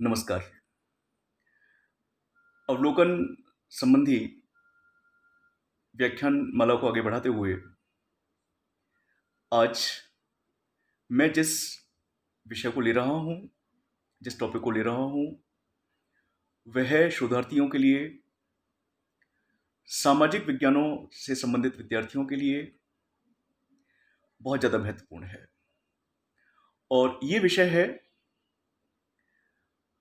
नमस्कार। अवलोकन संबंधी व्याख्यान माला को आगे बढ़ाते हुए आज मैं जिस विषय को ले रहा हूँ, जिस टॉपिक को ले रहा हूँ, वह शोधार्थियों के लिए, सामाजिक विज्ञानों से संबंधित विद्यार्थियों के लिए बहुत ज़्यादा महत्वपूर्ण है। और ये विषय है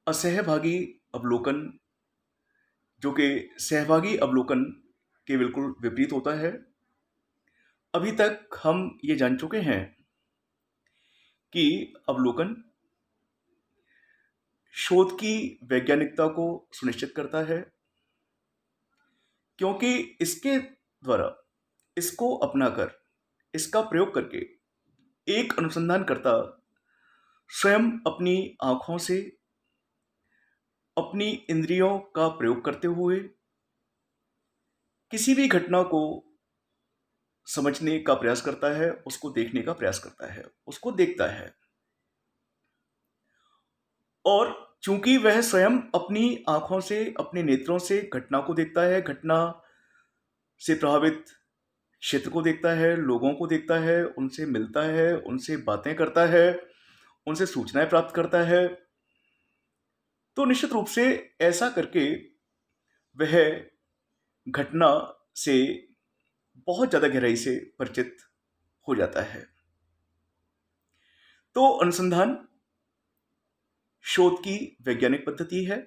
असहभागी अवलोकन, जो कि सहभागी अवलोकन के बिल्कुल विपरीत होता है। अभी तक हम ये जान चुके हैं कि अवलोकन शोध की वैज्ञानिकता को सुनिश्चित करता है, क्योंकि इसके द्वारा, इसको अपनाकर, इसका प्रयोग करके एक अनुसंधानकर्ता स्वयं अपनी आंखों से, अपनी इंद्रियों का प्रयोग करते हुए किसी भी घटना को समझने का प्रयास करता है, उसको देखने का प्रयास करता है, उसको देखता है। और चूंकि वह स्वयं अपनी आंखों से, अपने नेत्रों से घटना को देखता है, घटना से प्रभावित क्षेत्र को देखता है, लोगों को देखता है, उनसे मिलता है, उनसे बातें करता है, उनसे सूचनाएं प्राप्त करता है, तो निश्चित रूप से ऐसा करके वह घटना से बहुत ज्यादा गहराई से परिचित हो जाता है। तो अनुसंधान शोध की वैज्ञानिक पद्धति है।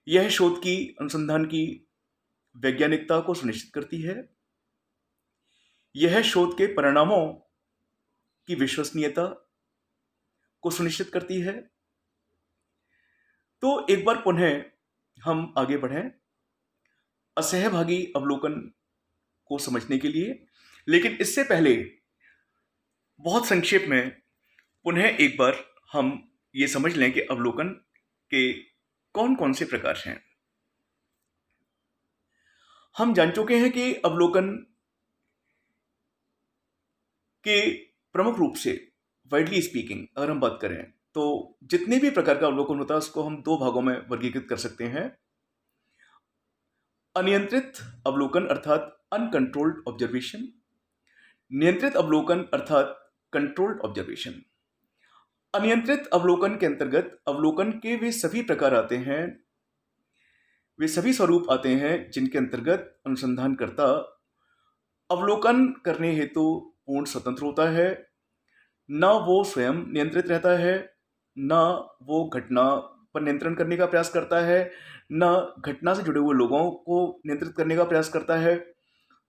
यह शोध की, अनुसंधान की वैज्ञानिकता को सुनिश्चित करती है। यह शोध के परिणामों की विश्वसनीयता को सुनिश्चित करती है। तो एक बार पुनः हम आगे बढ़ें असहभागी अवलोकन को समझने के लिए, लेकिन इससे पहले बहुत संक्षेप में पुनः एक बार हम ये समझ लें कि अवलोकन के कौन कौन से प्रकार हैं। हम जान चुके हैं कि अवलोकन के प्रमुख रूप से, वाइडली स्पीकिंग अगर हम बात करें, तो जितने भी प्रकार का अवलोकन होता है उसको हम दो भागों में वर्गीकृत कर सकते हैं। अनियंत्रित अवलोकन अर्थात अनकंट्रोल्ड ऑब्जर्वेशन, नियंत्रित अवलोकन अर्थात कंट्रोल्ड ऑब्जर्वेशन। अनियंत्रित अवलोकन के अंतर्गत अवलोकन के वे सभी प्रकार आते हैं, वे सभी स्वरूप आते हैं जिनके अंतर्गत अनुसंधानकर्ता अवलोकन करने हेतु पूर्ण स्वतंत्र होता है। न वो स्वयं नियंत्रित रहता है, न वो घटना पर नियंत्रण करने का प्रयास करता है, न घटना से जुड़े हुए लोगों को नियंत्रित करने का प्रयास करता है।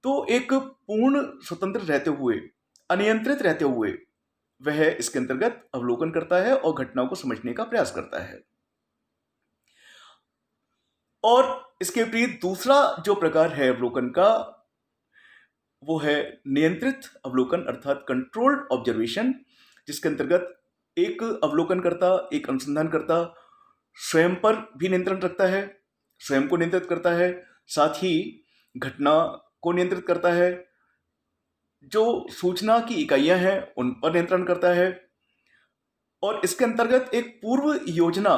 तो एक पूर्ण स्वतंत्र रहते हुए, अनियंत्रित रहते हुए वह इसके अंतर्गत अवलोकन करता है और घटनाओं को समझने का प्रयास करता है। और इसके विपरीत दूसरा जो प्रकार है अवलोकन का, वो है नियंत्रित अवलोकन अर्थात कंट्रोल्ड ऑब्जर्वेशन, जिसके अंतर्गत एक अवलोकनकर्ता, एक अनुसंधानकर्ता स्वयं पर भी नियंत्रण रखता है, स्वयं को नियंत्रित करता है, साथ ही घटना को नियंत्रित करता है, जो सूचना की इकाइयां हैं उन पर नियंत्रण करता है, और इसके अंतर्गत एक पूर्व योजना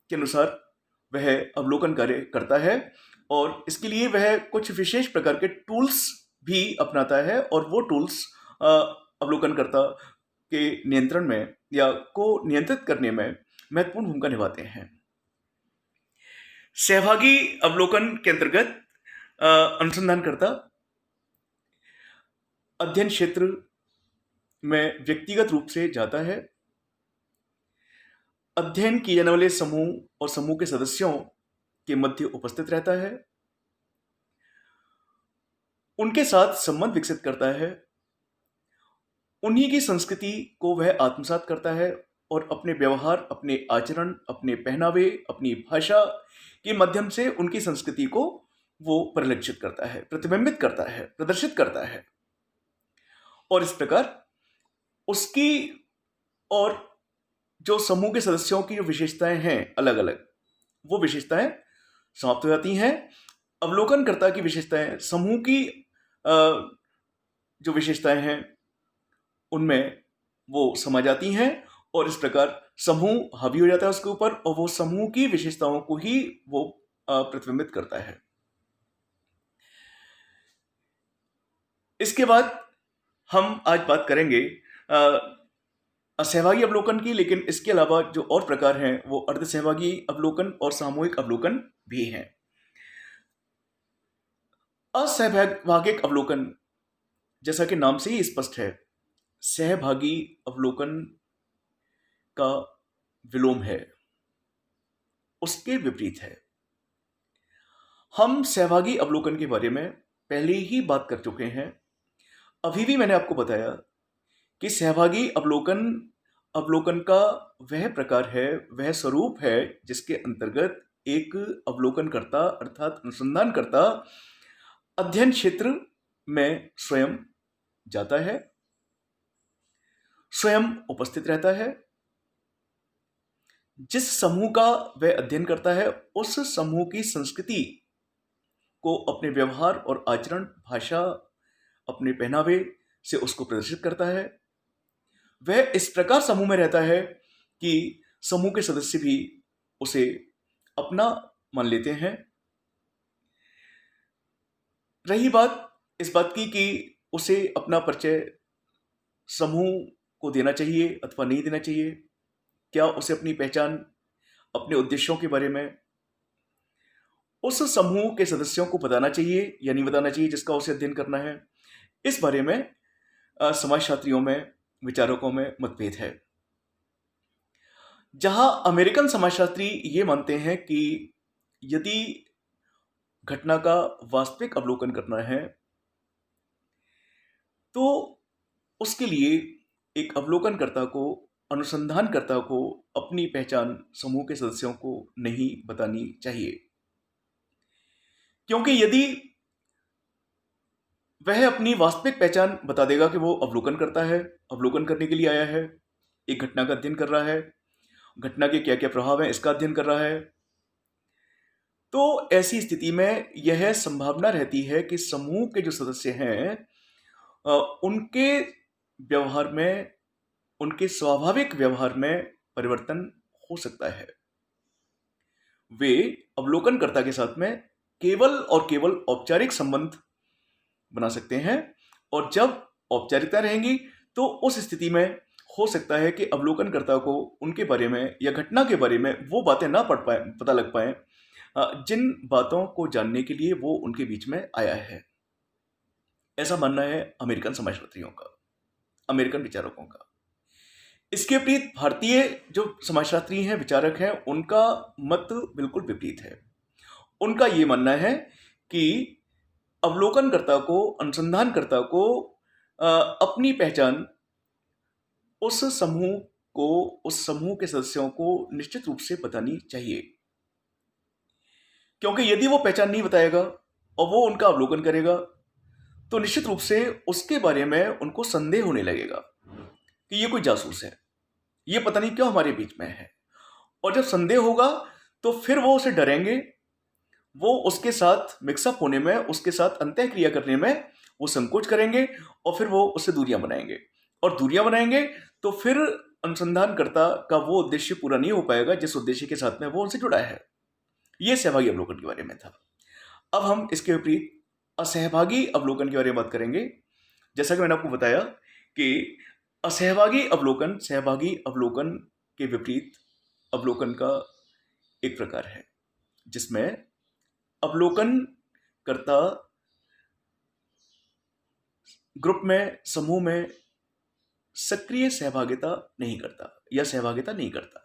के अनुसार वह अवलोकन कार्य करता है। और इसके लिए वह कुछ विशेष प्रकार के टूल्स भी अपनाता है, और वो टूल्स अवलोकनकर्ता के नियंत्रण में या को नियंत्रित करने में महत्वपूर्ण भूमिका निभाते हैं। सहभागी अवलोकन के अंतर्गत अनुसंधानकर्ता अध्ययन क्षेत्र में व्यक्तिगत रूप से जाता है, अध्ययन किए जाने वाले समूह और समूह के सदस्यों के मध्य उपस्थित रहता है, उनके साथ संबंध विकसित करता है, उन्हीं की संस्कृति को वह आत्मसात करता है और अपने व्यवहार, अपने आचरण, अपने पहनावे, अपनी भाषा के माध्यम से उनकी संस्कृति को वो परिलक्षित करता है, प्रतिबिंबित करता है, प्रदर्शित करता है। और इस प्रकार उसकी और जो समूह के सदस्यों की जो विशेषताएं हैं अलग अलग, वो विशेषताएं समाप्त हो जाती हैं। अवलोकनकर्ता की विशेषताएं समूह की जो विशेषताएं हैं उनमें वो समा जाती हैं, और इस प्रकार समूह हावी हो जाता है उसके ऊपर और वो समूह की विशेषताओं को ही वो प्रतिबिंबित करता है। इसके बाद हम आज बात करेंगे असहभागी अवलोकन की, लेकिन इसके अलावा जो और प्रकार हैं वो अर्धसहभागी अवलोकन और सामूहिक अवलोकन भी हैं। असहभागिक अवलोकन, जैसा कि नाम से ही स्पष्ट है, सहभागी अवलोकन का विलोम है, उसके विपरीत है। हम सहभागी अवलोकन के बारे में पहले ही बात कर चुके हैं। अभी भी मैंने आपको बताया कि सहभागी अवलोकन अवलोकन का वह प्रकार है, वह स्वरूप है जिसके अंतर्गत एक अवलोकनकर्ता अर्थात अनुसंधानकर्ता अध्ययन क्षेत्र में स्वयं जाता है, स्वयं उपस्थित रहता है। जिस समूह का वह अध्ययन करता है उस समूह की संस्कृति को अपने व्यवहार और आचरण, भाषा, अपने पहनावे से उसको प्रदर्शित करता है। वह इस प्रकार समूह में रहता है कि समूह के सदस्य भी उसे अपना मान लेते हैं। रही बात इस बात की कि उसे अपना परिचय समूह को देना चाहिए अथवा नहीं देना चाहिए, क्या उसे अपनी पहचान, अपने उद्देश्यों के बारे में उस समूह के सदस्यों को बताना चाहिए या नहीं बताना चाहिए जिसका उसे अध्ययन करना है, इस बारे में समाजशास्त्रियों में, विचारकों में मतभेद है। जहां अमेरिकन समाजशास्त्री ये मानते हैं कि यदि घटना का वास्तविक अवलोकन करना है तो उसके लिए एक अवलोकनकर्ता को, अनुसंधानकर्ता को अपनी पहचान समूह के सदस्यों को नहीं बतानी चाहिए, क्योंकि यदि वह अपनी वास्तविक पहचान बता देगा कि वो अवलोकन करता है, अवलोकन करने के लिए आया है, एक घटना का अध्ययन कर रहा है, घटना के क्या क्या प्रभाव हैं इसका अध्ययन कर रहा है, तो ऐसी स्थिति में यह संभावना रहती है कि समूह के जो सदस्य हैं उनके व्यवहार में, उनके स्वाभाविक व्यवहार में परिवर्तन हो सकता है। वे अवलोकनकर्ता के साथ में केवल और केवल औपचारिक संबंध बना सकते हैं और जब औपचारिकता रहेंगी तो उस स्थिति में हो सकता है कि अवलोकनकर्ता को उनके बारे में या घटना के बारे में वो बातें ना पता लग पाए जिन बातों को जानने के लिए वो उनके बीच में आया है। ऐसा मानना है अमेरिकन समाजशास्त्रियों का, अमेरिकन विचारकों का। इसके विपरीत भारतीय जो समाजशास्त्री हैं, विचारक हैं, उनका मत बिल्कुल विपरीत है। उनका ये मानना है कि अवलोकनकर्ता को, अनुसंधानकर्ता को अपनी पहचान उस समूह को, उस समूह के सदस्यों को निश्चित रूप से बतानी चाहिए, क्योंकि यदि वो पहचान नहीं बताएगा और वो उनका अवलोकन करेगा तो निश्चित रूप से उसके बारे में उनको संदेह होने लगेगा कि ये कोई जासूस है, ये पता नहीं क्यों हमारे बीच में है। और जब संदेह होगा तो फिर वो उसे डरेंगे, वो उसके साथ मिक्सअप होने में, उसके साथ अंतःक्रिया करने में वो संकोच करेंगे और फिर वो उससे दूरियां बनाएंगे। और दूरियां बनाएंगे तो फिर अनुसंधानकर्ता का वो उद्देश्य पूरा नहीं हो पाएगा जिस उद्देश्य के साथ में वो उनसे जुड़ा है। ये सहभागी अवलोकन के बारे में था। अब हम इसके विपरीत असहभागी अवलोकन के बारे में बात करेंगे। जैसा कि मैंने आपको बताया कि असहभागी अवलोकन सहभागी अवलोकन के विपरीत अवलोकन का एक प्रकार है जिसमें अवलोकन करता ग्रुप में, समूह में सक्रिय सहभागिता नहीं करता या सहभागिता नहीं करता।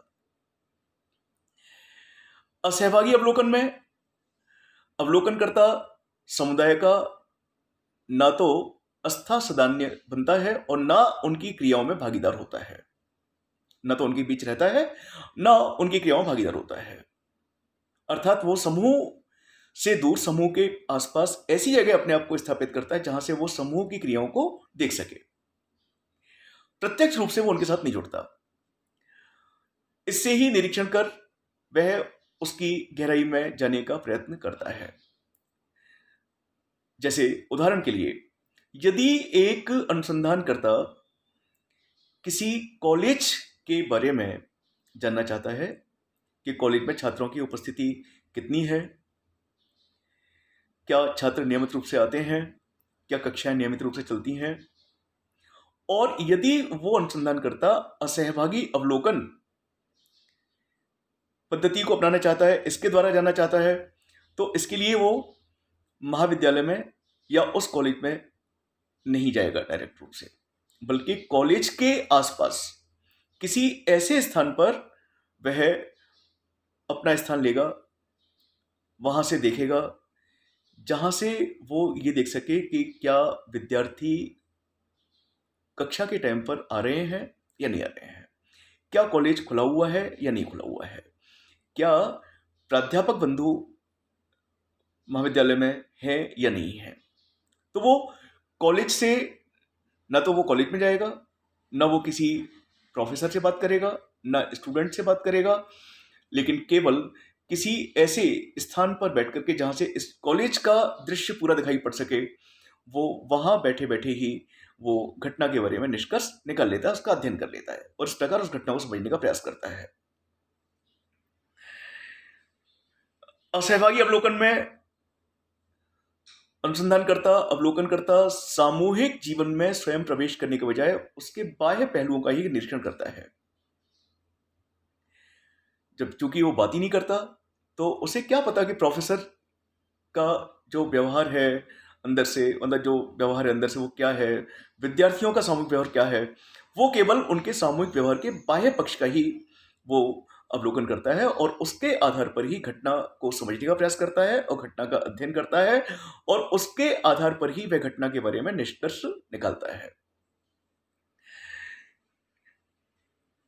असहभागी अवलोकन में अवलोकनकर्ता समुदाय का ना तो अस्था सदान्य बनता है और ना उनकी क्रियाओं में भागीदार होता है, ना तो उनके बीच रहता है, ना उनकी क्रियाओं में भागीदार होता है। अर्थात वो समूह से दूर, समूह के आसपास ऐसी जगह अपने आप को स्थापित करता है जहां से वो समूह की क्रियाओं को देख सके। प्रत्यक्ष रूप से वो उनके साथ नहीं जुड़ता, इससे ही निरीक्षण कर वह उसकी गहराई में जाने का प्रयत्न करता है। जैसे उदाहरण के लिए, यदि एक अनुसंधानकर्ता किसी कॉलेज के बारे में जानना चाहता है कि कॉलेज में छात्रों की उपस्थिति कितनी है, क्या छात्र नियमित रूप से आते हैं, क्या कक्षाएं नियमित रूप से चलती हैं, और यदि वो अनुसंधानकर्ता असहभागी अवलोकन पद्धति को अपनाना चाहता है, इसके द्वारा जानना चाहता है, तो इसके लिए वो महाविद्यालय में या उस कॉलेज में नहीं जाएगा डायरेक्ट रूप से, बल्कि कॉलेज के आसपास किसी ऐसे स्थान पर वह अपना स्थान लेगा, वहां से देखेगा जहां से वो ये देख सके कि क्या विद्यार्थी कक्षा के टाइम पर आ रहे हैं या नहीं आ रहे हैं, क्या कॉलेज खुला हुआ है या नहीं खुला हुआ है, क्या प्राध्यापक बंधु महाविद्यालय में है या नहीं है। तो वो कॉलेज से ना तो वो कॉलेज में जाएगा, ना वो किसी प्रोफेसर से बात करेगा, ना स्टूडेंट से बात करेगा, लेकिन केवल किसी ऐसे स्थान पर बैठ करके जहां से इस कॉलेज का दृश्य पूरा दिखाई पड़ सके, वो वहां बैठे बैठे ही वो घटना के बारे में निष्कर्ष निकाल लेता है, उसका अध्ययन कर लेता है और इस प्रकार उस घटना को समझने का प्रयास करता है। असहभागी अवलोकन में अनुसंधानकर्ता अवलोकनकर्ता सामूहिक जीवन में स्वयं प्रवेश करने के बजाय उसके बाह्य पहलुओं का ही निरीक्षण करता है। जब चूंकि वो बात ही नहीं करता, तो उसे क्या पता कि प्रोफेसर का जो व्यवहार है अंदर से, मतलब जो व्यवहार है अंदर से वो क्या है, विद्यार्थियों का सामूहिक व्यवहार क्या है। वो केवल उनके सामूहिक व्यवहार के बाह्य पक्ष का ही वो अवलोकन करता है और उसके आधार पर ही घटना को समझने का प्रयास करता है और घटना का अध्ययन करता है और उसके आधार पर ही वह घटना के बारे में निष्कर्ष निकालता है।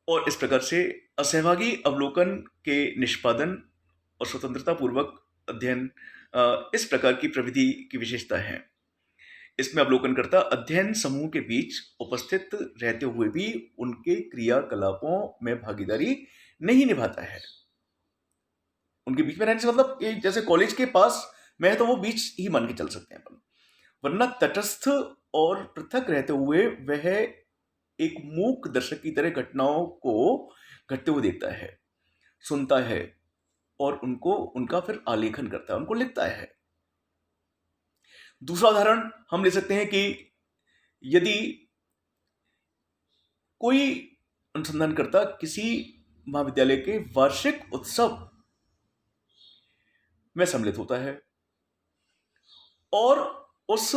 और इस प्रकार से असहभागी अवलोकन के निष्पादन और स्वतंत्रता पूर्वक अध्ययन इस प्रकार की प्रविधि की विशेषता है। इसमें अवलोकनकर्ता अध्ययन समूह के बीच उपस्थित रहते हुए भी उनके क्रियाकलापों में भागीदारी नहीं निभाता है। उनके बीच में रहने से मतलब कि जैसे कॉलेज के पास में है तो वो बीच ही मान के चल सकते हैं अपन, वरना तटस्थ और पृथक रहते हुए वह एक मूक दर्शक की तरह घटनाओं को घटते हुए देखता है, सुनता है और उनको उनका फिर आलेखन करता है, उनको लिखता है। दूसरा उदाहरण हम ले सकते हैं कि यदि कोई अनुसंधानकर्ता किसी महाविद्यालय के वार्षिक उत्सव में सम्मिलित होता है और उस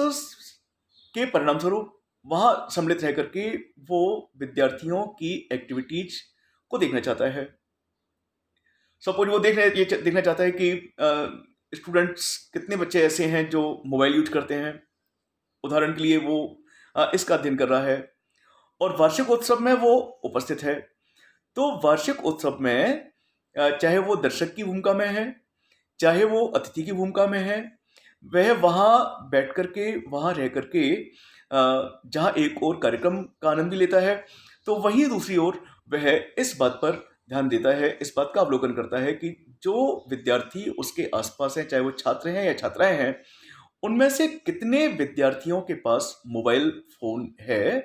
के परिणाम स्वरूप वहां सम्मिलित रह करके वो विद्यार्थियों की एक्टिविटीज को देखना चाहता है। सपोज वो देखना चाहता है कि स्टूडेंट्स कितने बच्चे ऐसे हैं जो मोबाइल यूज करते हैं, उदाहरण के लिए वो इसका अध्ययन कर रहा है और वार्षिक उत्सव में वो उपस्थित है। तो वार्षिक उत्सव में चाहे वो दर्शक की भूमिका में है, चाहे वो अतिथि की भूमिका में है, वह वहाँ बैठ करके, वहाँ रह करके जहाँ एक और कार्यक्रम का आनंद भी लेता है, तो वहीं दूसरी ओर वह इस बात पर ध्यान देता है, इस बात का अवलोकन करता है कि जो विद्यार्थी उसके आसपास हैं, चाहे वो छात्र हैं या छात्राएं हैं, उनमें से कितने विद्यार्थियों के पास मोबाइल फोन है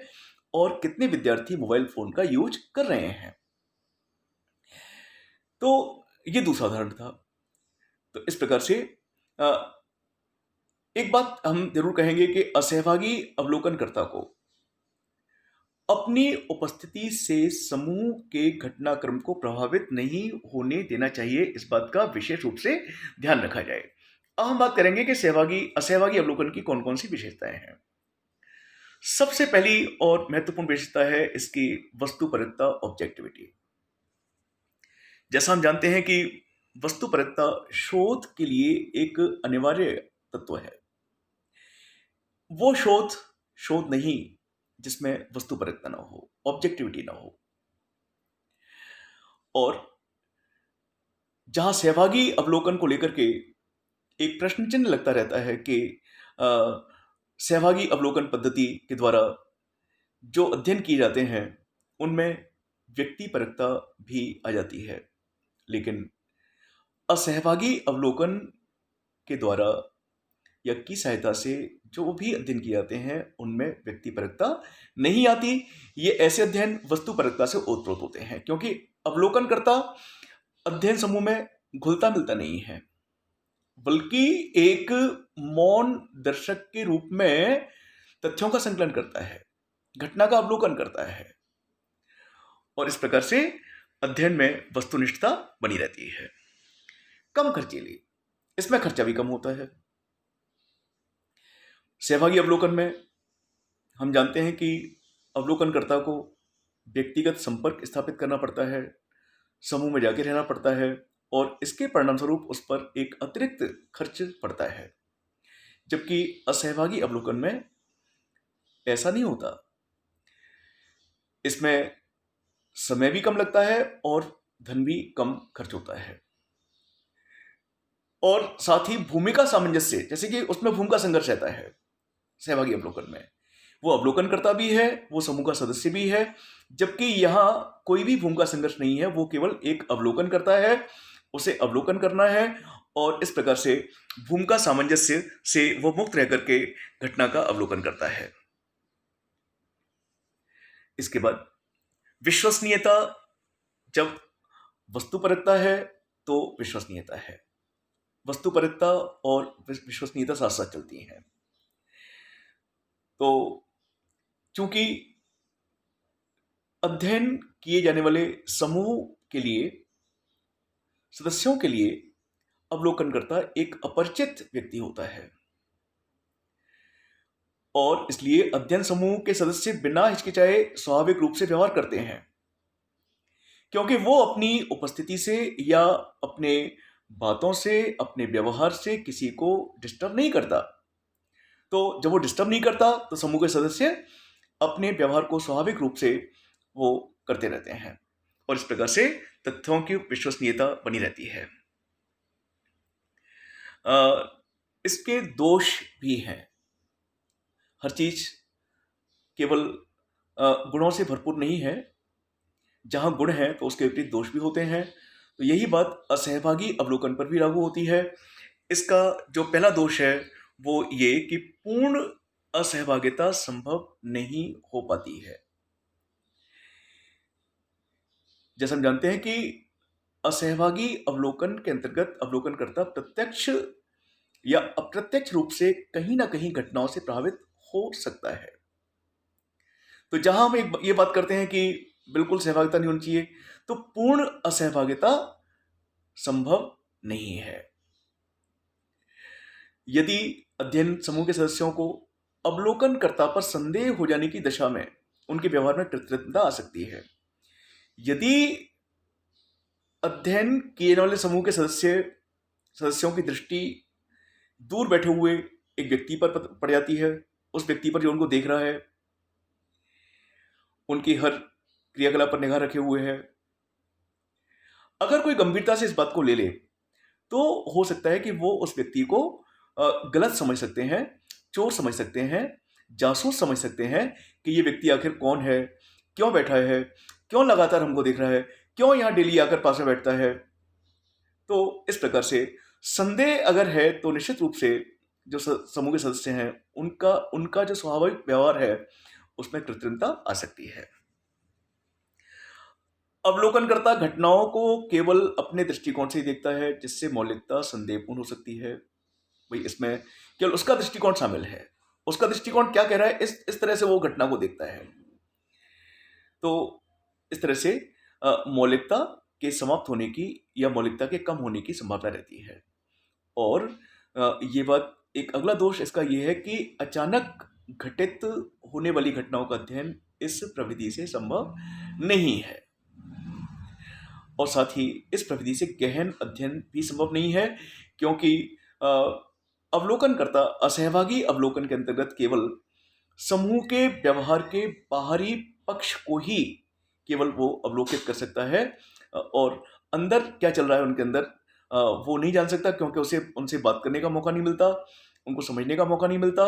और कितने विद्यार्थी मोबाइल फोन का यूज कर रहे हैं। तो ये दूसरा उदाहरण था। तो इस प्रकार से एक बात हम जरूर कहेंगे कि असहभागी अवलोकनकर्ता को अपनी उपस्थिति से समूह के घटनाक्रम को प्रभावित नहीं होने देना चाहिए, इस बात का विशेष रूप से ध्यान रखा जाए। अब हम बात करेंगे कि असहभागी अवलोकन की कौन कौन सी विशेषताएं हैं। सबसे पहली और महत्वपूर्ण विशेषता है इसकी वस्तुपरकता, ऑब्जेक्टिविटी। जैसा हम जानते हैं कि वस्तुपरकता शोध के लिए एक अनिवार्य तत्व है। वो शोध नहीं जिसमें वस्तुपरकता ना हो, ऑब्जेक्टिविटी ना हो। और जहां सहभागी अवलोकन को लेकर के एक प्रश्न चिन्ह लगता रहता है कि सहभागी अवलोकन पद्धति के द्वारा जो अध्ययन किए जाते हैं उनमें व्यक्तिपरकता भी आ जाती है, लेकिन असहभागी अवलोकन के द्वारा या की सहायता से जो भी अध्ययन किए जाते हैं उनमें व्यक्तिपरकता नहीं आती। ये ऐसे अध्ययन वस्तुपरकता से ओतप्रोत होते हैं, क्योंकि अवलोकनकर्ता अध्ययन समूह में घुलता मिलता नहीं है, बल्कि एक मौन दर्शक के रूप में तथ्यों का संकलन करता है, घटना का अवलोकन करता है, और इस प्रकार से अध्ययन में वस्तुनिष्ठता बनी रहती है। कम खर्चीली, इसमें खर्चा भी कम होता है। सहभागी अवलोकन में हम जानते हैं कि अवलोकनकर्ता को व्यक्तिगत संपर्क स्थापित करना पड़ता है, समूह में जाके रहना पड़ता है, और इसके परिणामस्वरूप उस पर एक अतिरिक्त खर्च पड़ता है। जबकि असहभागी अवलोकन में ऐसा नहीं होता। इसमें समय भी कम लगता है और धन भी कम खर्च होता है, और साथ ही भूमिका सामंजस्य, जैसे कि उसमें भूमिका संघर्ष रहता है सहभागी अवलोकन में। वो अवलोकनकर्ता भी है, वो समूह का सदस्य भी है, जबकि यहां कोई भी भूमिका संघर्ष नहीं है। वो केवल एक अवलोकन करता है, उसे अवलोकन करना है, और इस प्रकार से भूमिका सामंजस्य से वो मुक्त रह करके घटना का अवलोकन करता है। इसके बाद विश्वसनीयता, जब वस्तुपरकता है तो विश्वसनीयता है। वस्तुपरकता और विश्वसनीयता साथ साथ चलती हैं। तो चूंकि अध्ययन किए जाने वाले समूह के लिए, सदस्यों के लिए अवलोकनकर्ता एक अपरिचित व्यक्ति होता है, और इसलिए अध्ययन समूह के सदस्य बिना हिचकिचाए स्वाभाविक रूप से व्यवहार करते हैं, क्योंकि वो अपनी उपस्थिति से या अपने बातों से, अपने व्यवहार से किसी को डिस्टर्ब नहीं करता। तो जब वो डिस्टर्ब नहीं करता तो समूह के सदस्य अपने व्यवहार को स्वाभाविक रूप से वो करते रहते हैं, और इस प्रकार से तथ्यों की विश्वसनीयता बनी रहती है। इसके दोष भी हैं। हर चीज केवल गुणों से भरपूर नहीं है। जहां गुण है तो उसके विपरीत दोष भी होते हैं। तो यही बात असहभागी अवलोकन पर भी लागू होती है। इसका जो पहला दोष है वो ये कि पूर्ण असहभागिता संभव नहीं हो पाती है। जैसे हम जानते हैं कि असहभागी अवलोकन के अंतर्गत अवलोकनकर्ता प्रत्यक्ष या अप्रत्यक्ष रूप से कहीं ना कहीं घटनाओं से प्रभावित हो सकता है। तो जहां हम ये बात करते हैं कि बिल्कुल सहभागिता नहीं होनी चाहिए, तो पूर्ण असहभागिता संभव नहीं है। यदि अध्ययन समूह के सदस्यों को अवलोकनकर्ता पर संदेह हो जाने की दशा में उनके व्यवहार में कृत्रिमता आ सकती है। यदि अध्ययन किए जाने वाले समूह के सदस्यों की दृष्टि दूर बैठे हुए एक व्यक्ति पर पड़ जाती है, उस व्यक्ति पर जो उनको देख रहा है, उनकी हर क्रियाकलाप पर निगाह रखे हुए है, अगर कोई गंभीरता से इस बात को ले ले तो हो सकता है कि वो उस व्यक्ति को गलत समझ सकते हैं, चोर समझ सकते हैं, जासूस समझ सकते हैं कि ये व्यक्ति आखिर कौन है, क्यों बैठा है, क्यों लगातार हमको देख रहा है, क्यों यहाँ डेली आकर पास में बैठता है। तो इस प्रकार से संदेह अगर है तो निश्चित रूप से जो समूह के सदस्य हैं उनका जो स्वाभाविक व्यवहार है उसमें कृत्रिमता आ सकती है। अवलोकनकर्ता घटनाओं को केवल अपने दृष्टिकोण से ही देखता है, जिससे मौलिकता संदेहपूर्ण हो सकती है। भाई इसमें केवल उसका दृष्टिकोण शामिल है, उसका दृष्टिकोण क्या कह रहा है, इस तरह से वो घटना को देखता है। तो इस तरह से मौलिकता के समाप्त होने की या मौलिकता के कम होने की संभावना रहती है। और ये बात, एक अगला दोष इसका ये है कि अचानक घटित होने वाली घटनाओं का अध्ययन इस प्रविधि से संभव नहीं है, और साथ ही इस प्रविधि से गहन अध्ययन भी संभव नहीं है, क्योंकि अवलोकनकर्ता असहभागी अवलोकन के अंतर्गत केवल समूह के व्यवहार के बाहरी पक्ष को ही केवल वो अवलोकित कर सकता है, और अंदर क्या चल रहा है उनके अंदर वो नहीं जान सकता, क्योंकि उसे उनसे बात करने का मौका नहीं मिलता, उनको समझने का मौका नहीं मिलता,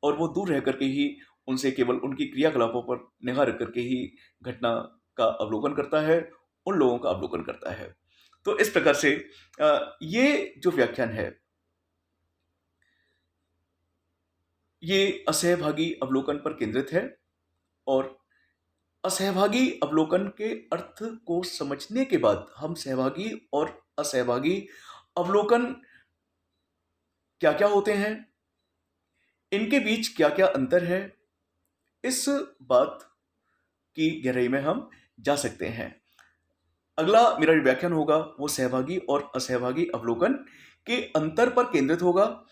और वो दूर रह करके ही उनसे केवल उनकी क्रियाकलापों पर निगाह रख करके ही घटना का अवलोकन करता है, उन लोगों का अवलोकन करता है। तो इस प्रकार से ये जो व्याख्यान है ये असहभागी अवलोकन पर केंद्रित है, और असहभागी अवलोकन के अर्थ को समझने के बाद हम सहभागी और असहभागी अवलोकन क्या-क्या होते हैं, इनके बीच क्या-क्या अंतर है, इस बात की गहराई में हम जा सकते हैं। अगला मेरा जो व्याख्यान होगा वो सहभागी और असहभागी अवलोकन के अंतर पर केंद्रित होगा।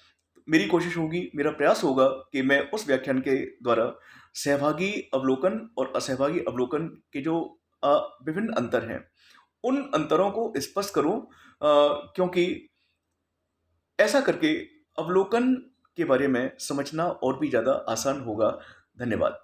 मेरी कोशिश होगी, मेरा प्रयास होगा कि मैं उस व्याख्यान के द्वारा सहभागी अवलोकन और असहभागी अवलोकन के जो विभिन्न अंतर हैं, उन अंतरों को स्पष्ट करूं, क्योंकि ऐसा करके अवलोकन के बारे में समझना और भी ज़्यादा आसान होगा। धन्यवाद।